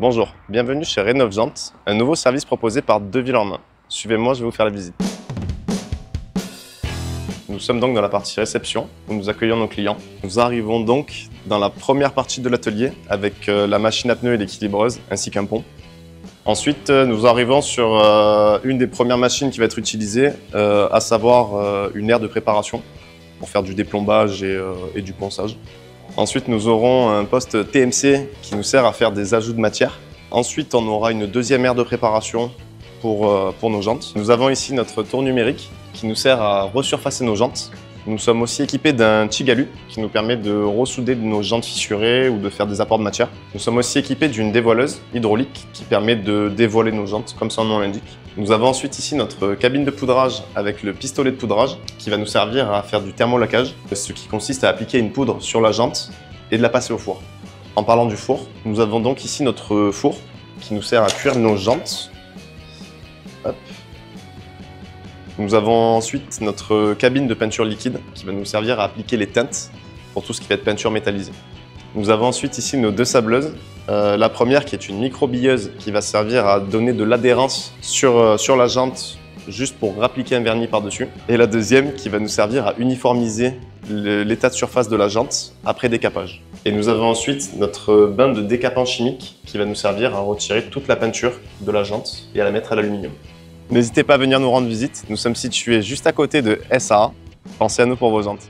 Bonjour, bienvenue chez Rénov Jantes, un nouveau service proposé par Deux Villes en Main. Suivez-moi, je vais vous faire la visite. Nous sommes donc dans la partie réception, où nous accueillons nos clients. Nous arrivons donc dans la première partie de l'atelier, avec la machine à pneus et l'équilibreuse, ainsi qu'un pont. Ensuite, nous arrivons sur une des premières machines qui va être utilisée, à savoir une aire de préparation, pour faire du déplombage et du ponçage. Ensuite, nous aurons un poste TMC qui nous sert à faire des ajouts de matière. Ensuite, on aura une deuxième aire de préparation pour nos jantes. Nous avons ici notre tour numérique qui nous sert à resurfacer nos jantes. Nous sommes aussi équipés d'un Tigalu qui nous permet de ressouder nos jantes fissurées ou de faire des apports de matière. Nous sommes aussi équipés d'une dévoileuse hydraulique qui permet de dévoiler nos jantes, comme son nom l'indique. Nous avons ensuite ici notre cabine de poudrage avec le pistolet de poudrage qui va nous servir à faire du thermolaquage, ce qui consiste à appliquer une poudre sur la jante et de la passer au four. En parlant du four, nous avons donc ici notre four qui nous sert à cuire nos jantes. Hop. Nous avons ensuite notre cabine de peinture liquide qui va nous servir à appliquer les teintes pour tout ce qui va être peinture métallisée. Nous avons ensuite ici nos deux sableuses. La première qui est une micro-billeuse qui va servir à donner de l'adhérence sur la jante juste pour appliquer un vernis par-dessus. Et la deuxième qui va nous servir à uniformiser l'état de surface de la jante après décapage. Et nous avons ensuite notre bain de décapant chimique qui va nous servir à retirer toute la peinture de la jante et à la mettre à l'aluminium. N'hésitez pas à venir nous rendre visite, nous sommes situés juste à côté de SAA. Pensez à nous pour vos jantes.